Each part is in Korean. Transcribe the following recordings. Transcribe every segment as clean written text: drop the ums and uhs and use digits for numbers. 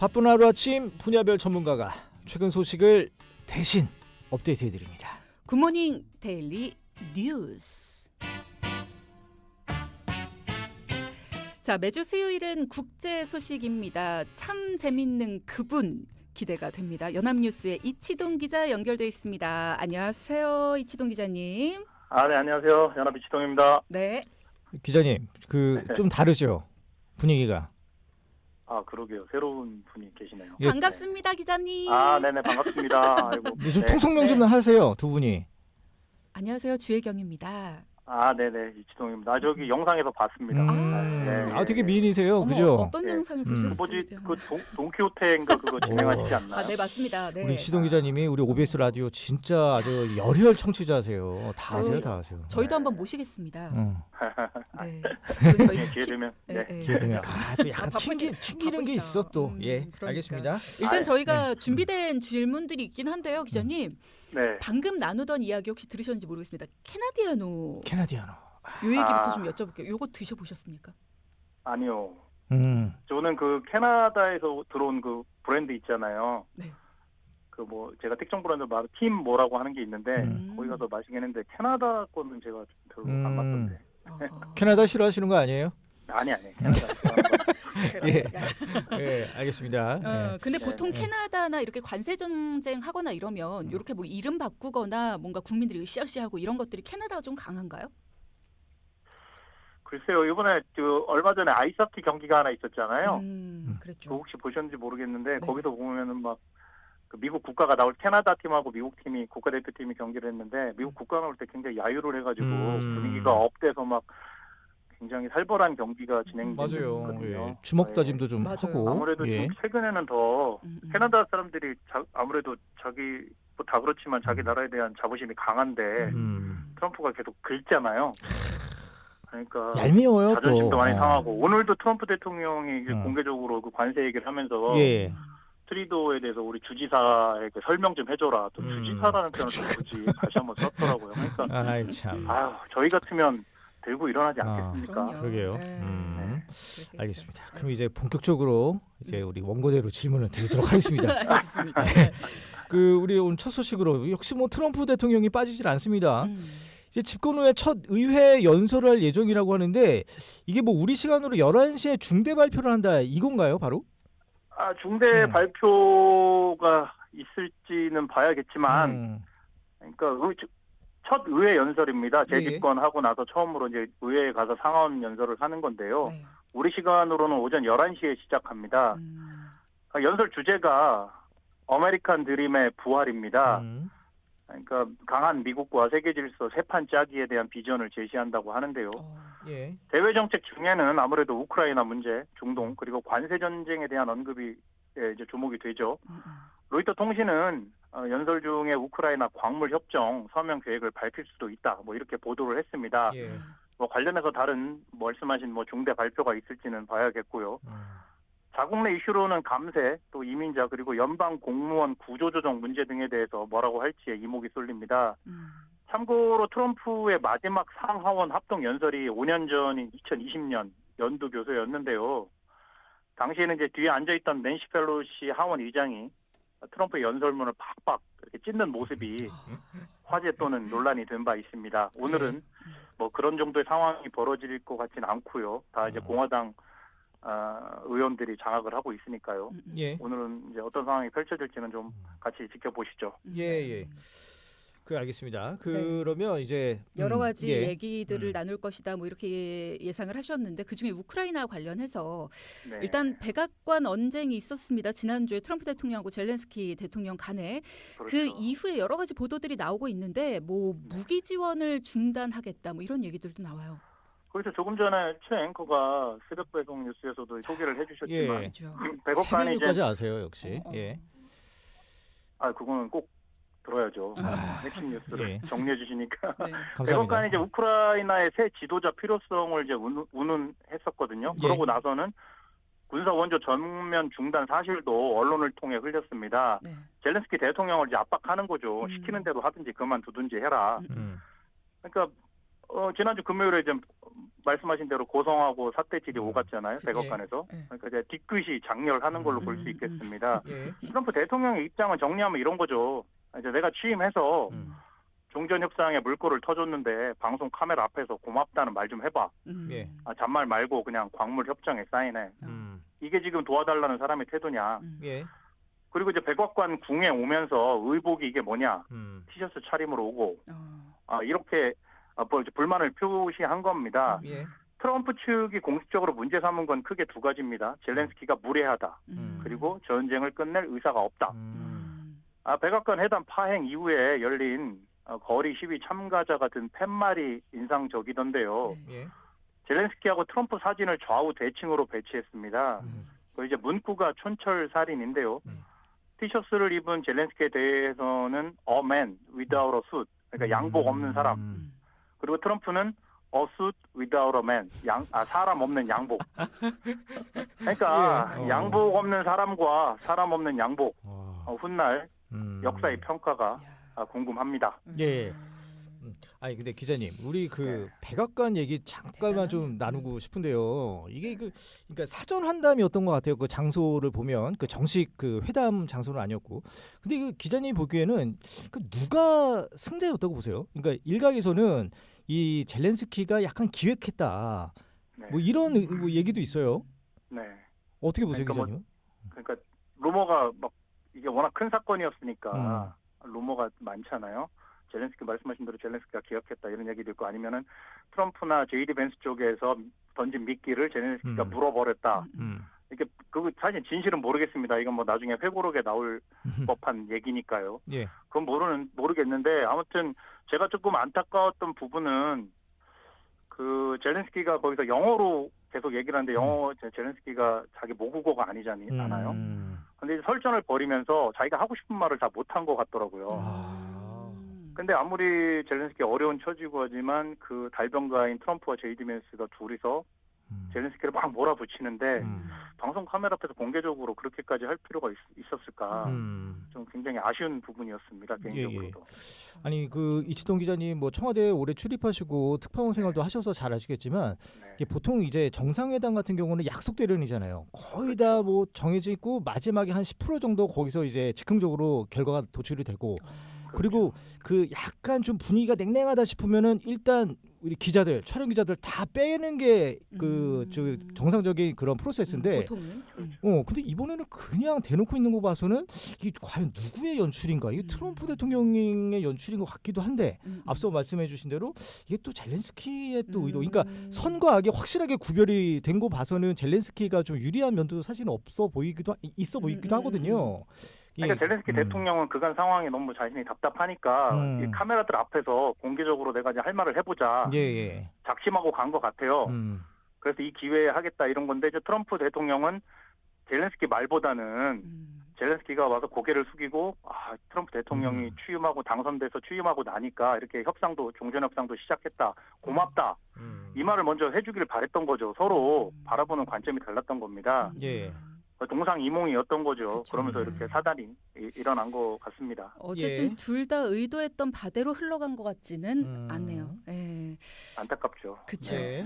바쁜 하루아침 분야별 전문가가 최근 소식을 대신 업데이트해드립니다. 굿모닝 데일리 뉴스. 자, 매주 수요일은 국제 소식입니다. 참 재밌는 그분 기대가 됩니다. 연합뉴스의 이치동 기자 연결돼 있습니다. 안녕하세요, 이치동 기자님. 네, 안녕하세요. 연합 이치동입니다. 네. 기자님, 좀 다르죠? 분위기가. 그러게요. 새로운 분이 계시네요. 예. 반갑습니다, 기자님. 네네, 반갑습니다. 아이고. 좀 통성명 좀 하세요, 두 분이. 안녕하세요, 주혜경입니다. 네네, 이치동입니다. 저기 영상에서 봤습니다. 되게 미인이세요, 어머, 그죠? 어떤 영상을 보셨어요? 뭐지, 돈키호테인가 그거 진행하시지 않나요? 네, 맞습니다. 네. 우리 이치동 기자님이 우리 OBS 라디오 진짜 아주 열혈 청취자세요. 다 아세요, 다 아세요. 저희도 한번 모시겠습니다. 네. 기회 되면. 기회 되면 또 약간 바쁘시- 튕기는 게 있어 또. 그러니까. 알겠습니다. 일단 저희가 준비된 질문들이 있긴 한데요, 기자님. 네. 방금 나누던 이야기 혹시 들으셨는지 모르겠습니다. 캐나디아노. 캐나디아노. 요 얘기부터 좀 여쭤볼게요. 요거 드셔보셨습니까? 아니요. 음. 저는 그 캐나다에서 들어온 그 브랜드 있잖아요. 네. 제가 특정 브랜드 말 팀 뭐라고 하는 게 있는데 거기 가서 음. 마시긴 했는데 캐나다 거는 제가 별로 안 맞던데. 캐나다 싫어하시는 거 아니에요? 아니. 캐나다. 예, 알겠습니다. 예. 근데 보통 캐나다나 이렇게 관세 전쟁 하거나 이러면 이렇게 뭐 이름 바꾸거나 뭔가 국민들이 으쌰으쌰하고 이런 것들이 캐나다가 좀 강한가요? 글쎄요, 이번에 얼마 전에 아이스하키 경기가 하나 있었잖아요. 그랬죠. 혹시 보셨는지 모르겠는데 네. 거기서 보면은 막 그 미국 국가가 나올 캐나다 팀하고 미국 팀이 국가대표팀이 경기를 했는데 미국 국가 나올 때 굉장히 야유를 해가지고 분위기가 업돼서 막 굉장히 살벌한 경기가 맞아요. 진행됐거든요. 예. 주먹 다짐도 좀 맞아요. 하고. 아무래도 예. 좀 최근에는 더 캐나다 사람들이 아무래도 자기 뭐 다 그렇지만 자기 나라에 대한 자부심이 강한데 트럼프가 계속 긁잖아요. 그러니까 얄미워요 자존심도 또. 많이 상하고 오늘도 트럼프 대통령이 이제 공개적으로 그 관세 얘기를 하면서 예. 트리도에 대해서 우리 주지사에게 설명 좀 해줘라. 또 주지사라는 표현을 좀 굳이 다시 한번 썼더라고요. 그러니까 아이 참. 저희 같으면 들고 일어나지 아, 않겠습니까? 그러게요. 네. 알겠습니다. 그럼 이제 본격적으로 이제 우리 원고대로 질문을 드리도록 하겠습니다. 알겠습니다. 우리 오늘 첫 소식으로 역시 뭐 트럼프 대통령이 빠지질 않습니다. 이제 집권 후에 첫 의회 연설을 할 예정이라고 하는데 이게 뭐 우리 시간으로 11시에 중대 발표를 한다 이건가요, 바로? 중대 발표가 있을지는 봐야겠지만, 그러니까 첫 의회 연설입니다. 재집권하고 나서 처음으로 이제 의회에 가서 상원 연설을 하는 건데요. 네. 우리 시간으로는 오전 11시에 시작합니다. 연설 주제가 아메리칸 드림의 부활입니다. 그러니까 강한 미국과 세계 질서 세판 짜기에 대한 비전을 제시한다고 하는데요. 예. 대외 정책 중에는 아무래도 우크라이나 문제, 중동 그리고 관세 전쟁에 대한 언급이 이제 주목이 되죠. 로이터 통신은 연설 중에 우크라이나 광물 협정 서명 계획을 밝힐 수도 있다. 뭐 이렇게 보도를 했습니다. 예. 뭐 관련해서 다른 말씀하신 뭐 중대 발표가 있을지는 봐야겠고요. 자국 내 이슈로는 감세, 또 이민자 그리고 연방 공무원 구조조정 문제 등에 대해서 뭐라고 할지에 이목이 쏠립니다. 참고로 트럼프의 마지막 상하원 합동 연설이 5년 전인 2020년 연두 교소였는데요. 당시에는 이제 뒤에 앉아있던 낸시 펠로시 하원 의장이 트럼프의 연설문을 팍팍 이렇게 찢는 모습이 화제 또는 논란이 된 바 있습니다. 오늘은 뭐 그런 정도의 상황이 벌어질 것 같지는 않고요. 다 이제 공화당 의원들이 장악을 하고 있으니까요. 예. 오늘은 이제 어떤 상황이 펼쳐질지는 좀 같이 지켜보시죠. 예. 알겠습니다. 그러면 이제 여러 가지 예. 얘기들을 나눌 것이다 뭐 이렇게 예상을 하셨는데 그중에 우크라이나 관련해서 네. 일단 백악관 언쟁이 있었습니다. 지난주에 트럼프 대통령하고 젤렌스키 대통령 간에 그렇죠. 그 이후에 여러 가지 보도들이 나오고 있는데 뭐 무기 지원을 중단하겠다 뭐 이런 얘기들도 나와요. 그래서 조금 전에 최 앵커가 새벽 배송 뉴스에서도 소개를 해주셨지만 그렇죠. 백악관이 새벽까지 이제 아세요, 역시. 예. 그거는 꼭 들어야죠. 핵심 뉴스를 예. 정리해 주시니까. 네. 감사합니다. 백악관이 이제 우크라이나의 새 지도자 필요성을 이제 운운했었거든요. 예. 그러고 나서는 군사 원조 전면 중단 사실도 언론을 통해 흘렸습니다. 네. 젤렌스키 대통령을 이제 압박하는 거죠. 시키는 대로 하든지 그만두든지 해라. 그러니까 지난주 금요일에 이제 말씀하신 대로 고성하고 삿대질이 오갔잖아요. 그치. 백악관에서. 예. 그러니까 이제 뒤끝이 장렬하는 걸로 볼 수 있겠습니다. 예. 트럼프 대통령의 입장은 정리하면 이런 거죠. 이제 내가 취임해서 종전 협상에 물꼬를 터줬는데 방송 카메라 앞에서 고맙다는 말 좀 해봐. 예. 잔말 말고 그냥 광물 협정에 사인해. 이게 지금 도와달라는 사람의 태도냐. 예. 그리고 이제 백악관 궁에 오면서 의복이 이게 뭐냐. 티셔츠 차림으로 오고 이렇게 불만을 표시한 겁니다. 예. 트럼프 측이 공식적으로 문제 삼은 건 크게 두 가지입니다. 젤렌스키가 무례하다. 그리고 전쟁을 끝낼 의사가 없다. 백악관 회담 파행 이후에 열린 거리 시위 참가자가 든 팻말이 인상적이던데요. 예. 젤렌스키하고 트럼프 사진을 좌우 대칭으로 배치했습니다. 그 이제 문구가 촌철살인인데요. 티셔츠를 입은 젤렌스키에 대해서는 a man without a suit, 그러니까 양복 없는 사람. 그리고 트럼프는 a suit without a man, 사람 없는 양복. 그러니까 예. 양복 없는 사람과 사람 없는 양복. 와. 훗날 역사의 평가가 궁금합니다. 예. 아니 근데 기자님, 우리 그 백악관 얘기 잠깐만 좀 나누고 싶은데요. 이게 그러니까 사전 환담이었던 것 같아요. 그 장소를 보면 그 정식 그 회담 장소는 아니었고. 근데 그 기자님 보기에는 그 누가 승자였다고 보세요? 그러니까 일각에서는 이 젤렌스키가 약간 기획했다. 네. 뭐 이런 뭐 얘기도 있어요. 네. 어떻게 보세요, 그러니까 기자님? 그러니까 루머가 막 이게 워낙 큰 사건이었으니까 루머가 많잖아요. 젤렌스키 말씀하신 대로 젤렌스키가 기억했다 이런 얘기도 있고 아니면은 트럼프나 제이디 벤스 쪽에서 던진 미끼를 젤렌스키가 물어버렸다. 이게 그 사실 진실은 모르겠습니다. 이건 뭐 나중에 회고록에 나올 법한 얘기니까요. 예. 그건 모르겠는데 아무튼 제가 조금 안타까웠던 부분은 그 젤렌스키가 거기서 영어로 계속 얘기를 하는데 젤렌스키가 자기 모국어가 아니잖아요. 근데 설전을 벌이면서 자기가 하고 싶은 말을 다 못한 것 같더라고요. 근데 아무리 젤렌스키 어려운 처지고 하지만 그 달변가인 트럼프와 제이디 벤스가 둘이서 젤렌스키를 막 몰아붙이는데 방송 카메라 앞에서 공개적으로 그렇게까지 할 필요가 있었을까 좀 굉장히 아쉬운 부분이었습니다. 개인적으로도. 예. 아니 그 이치동 기자님 뭐 청와대에 오래 출입하시고 특파원 생활도 하셔서 잘 아시겠지만 이게 보통 이제 정상회담 같은 경우는 약속 대련이잖아요. 거의 다 뭐 정해져 있고 마지막에 한 10% 정도 거기서 이제 즉흥적으로 결과가 도출이 되고 그리고 그 약간 좀 분위기가 냉랭하다 싶으면은 일단 우리 기자들, 촬영 기자들 다 빼는 게 그 정상적인 그런 프로세스인데. 보통은. 근데 이번에는 그냥 대놓고 있는 거 봐서는 이게 과연 누구의 연출인가? 이게 트럼프 대통령의 연출인 것 같기도 한데 앞서 말씀해주신 대로 이게 또 젤렌스키의 또 의도. 그러니까 선과 악이 확실하게 구별이 된 거 봐서는 젤렌스키가 좀 유리한 면도 사실은 있어 보이기도 하거든요. 그러니까 젤렌스키 대통령은 그간 상황이 너무 자신이 답답하니까 이 카메라들 앞에서 공개적으로 내가 이제 할 말을 해보자 작심하고 간 것 같아요. 그래서 이 기회에 하겠다 이런 건데 이제 트럼프 대통령은 젤렌스키 말보다는 젤렌스키가 와서 고개를 숙이고 트럼프 대통령이 당선돼서 취임하고 나니까 이렇게 종전 협상도 시작했다. 고맙다. 이 말을 먼저 해주기를 바랬던 거죠. 서로 바라보는 관점이 달랐던 겁니다. 예. 동상이몽이었던 거죠. 그쵸. 그러면서 이렇게 사단이 일어난 것 같습니다. 어쨌든 둘 다 의도했던 바대로 흘러간 것 같지는 않네요. 예. 안타깝죠. 그렇죠. 네.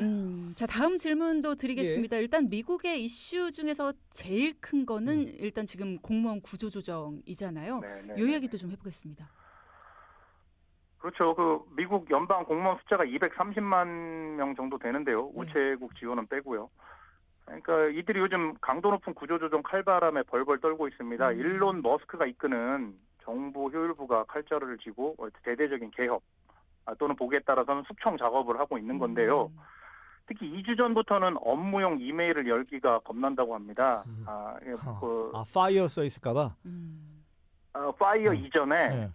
자, 다음 질문도 드리겠습니다. 일단 미국의 이슈 중에서 제일 큰 거는 일단 지금 공무원 구조조정이잖아요. 이 얘기도 좀 해보겠습니다. 그렇죠. 그 미국 연방 공무원 숫자가 230만 명 정도 되는데요. 우체국 지원은 빼고요. 그러니까 이들이 요즘 강도 높은 구조조정 칼바람에 벌벌 떨고 있습니다. 일론 머스크가 이끄는 정부 효율부가 칼자루를 쥐고 대대적인 개혁 또는 보기에 따라서는 숙청 작업을 하고 있는 건데요. 특히 2주 전부터는 업무용 이메일을 열기가 겁난다고 합니다. 파이어 써 있을까봐. 파이어 이전에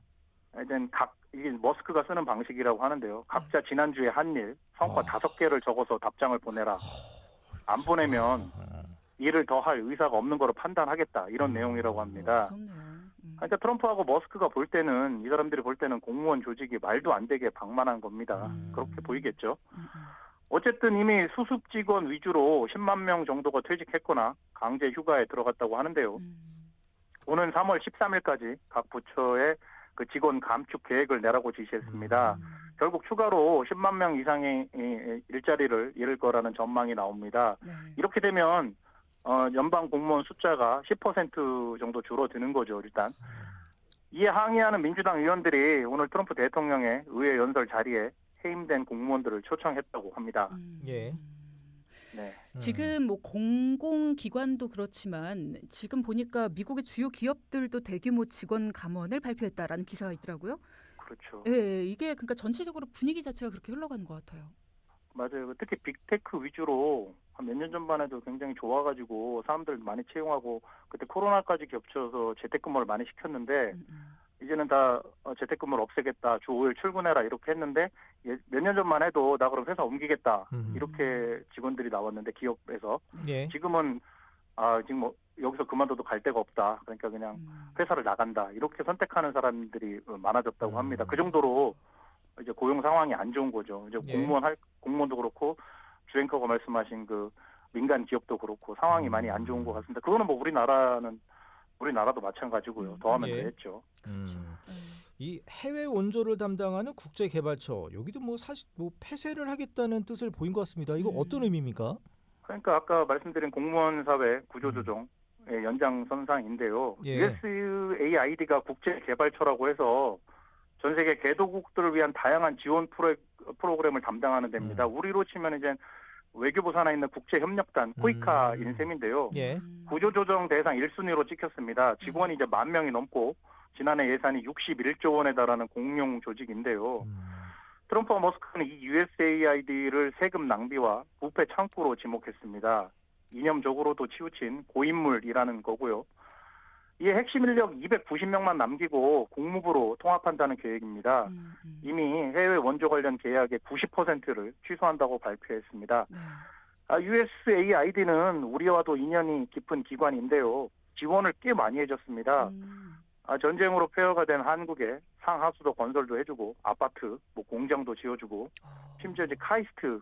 이게 머스크가 쓰는 방식이라고 하는데요. 각자 지난주에 한 일, 성과 5개를 적어서 답장을 보내라. 안 보내면 일을 더 할 의사가 없는 거로 판단하겠다. 이런 내용이라고 합니다. 그러니까 트럼프하고 머스크가 볼 때는 이 사람들이 볼 때는 공무원 조직이 말도 안 되게 방만한 겁니다. 그렇게 보이겠죠. 어쨌든 이미 수습 직원 위주로 10만 명 정도가 퇴직했거나 강제 휴가에 들어갔다고 하는데요. 오는 3월 13일까지 각 부처에 그 직원 감축 계획을 내라고 지시했습니다. 결국 추가로 10만 명 이상의 일자리를 잃을 거라는 전망이 나옵니다. 네. 이렇게 되면 연방 공무원 숫자가 10% 정도 줄어드는 거죠. 일단 이에 항의하는 민주당 의원들이 오늘 트럼프 대통령의 의회 연설 자리에 해임된 공무원들을 초청했다고 합니다. 예. 네. 지금 뭐 공공기관도 그렇지만 지금 보니까 미국의 주요 기업들도 대규모 직원 감원을 발표했다라는 기사가 있더라고요. 그렇죠. 예, 이게 그러니까 전체적으로 분위기 자체가 그렇게 흘러가는 것 같아요. 맞아요. 특히 빅테크 위주로 한 몇 년 전만 해도 굉장히 좋아가지고 사람들 많이 채용하고 그때 코로나까지 겹쳐서 재택근무를 많이 시켰는데 이제는 다 재택근무를 없애겠다. 주 5일 출근해라 이렇게 했는데 몇 년 전만 해도 나 그럼 회사 옮기겠다. 이렇게 직원들이 나왔는데 기업에서 예. 지금은 지금 뭐 여기서 그만둬도 갈 데가 없다. 그러니까 그냥 회사를 나간다. 이렇게 선택하는 사람들이 많아졌다고 합니다. 그 정도로 이제 고용 상황이 안 좋은 거죠. 이제 예. 공무원도 그렇고 주앵커가 말씀하신 그 민간 기업도 그렇고 상황이 많이 안 좋은 것 같습니다. 그거는 뭐 우리나라도 마찬가지고요. 더하면 예. 더했죠. 이 해외 원조를 담당하는 국제개발처 여기도 뭐 사실 뭐 폐쇄를 하겠다는 뜻을 보인 것 같습니다. 이거 어떤 의미입니까? 그러니까 아까 말씀드린 공무원 사회 구조조정의 연장선상인데요. 예. USAID가 국제개발처라고 해서 전 세계 개도국들을 위한 다양한 지원 프로그램을 담당하는 데입니다. 우리로 치면 이제 외교부 산하에 있는 국제협력단 코이카인 셈인데요. 예. 구조조정 대상 1순위로 찍혔습니다. 직원이 이제 10,000명이 넘고 지난해 예산이 61조 원에 달하는 공용 조직인데요. 트럼프와 머스크는 이 USAID를 세금 낭비와 부패 창구로 지목했습니다. 이념적으로도 치우친 고인물이라는 거고요. 이에 핵심 인력 290명만 남기고 국무부로 통합한다는 계획입니다. 이미 해외 원조 관련 계약의 90%를 취소한다고 발표했습니다. USAID는 우리와도 인연이 깊은 기관인데요. 지원을 꽤 많이 해줬습니다. 전쟁으로 폐허가 된 한국에 상하수도 건설도 해주고 아파트, 뭐 공장도 지어주고 심지어 이제 카이스트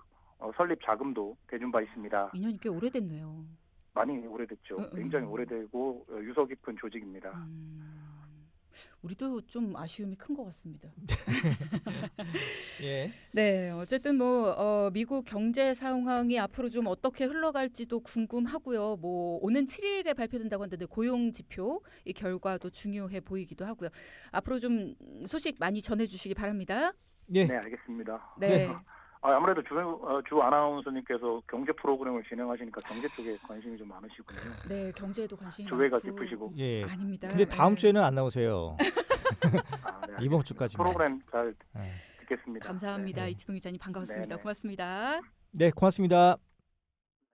설립 자금도 대준 바 있습니다. 인연이 꽤 오래됐네요. 많이 오래됐죠. 굉장히 오래되고 유서 깊은 조직입니다. 우리도 좀 아쉬움이 큰 것 같습니다. 예. 네, 어쨌든 뭐 미국 경제 상황이 앞으로 좀 어떻게 흘러갈지도 궁금하고요. 뭐 오는 7일에 발표된다고 하는데 고용 지표 이 결과도 중요해 보이기도 하고요. 앞으로 좀 소식 많이 전해주시기 바랍니다. 예. 네, 알겠습니다. 네. 아무래도 주 아나운서님께서 경제 프로그램을 진행하시니까 경제 쪽에 관심이 좀 많으시군요. 네, 경제에도 관심이 주회가 많고. 깊으시고. 예. 아닙니다. 근데 다음 주에는 안 나오세요. 네, 이번 주까지만. 프로그램 잘 네. 듣겠습니다. 감사합니다. 네. 이치동 기자님 반가웠습니다. 네, 네. 고맙습니다. 네, 고맙습니다.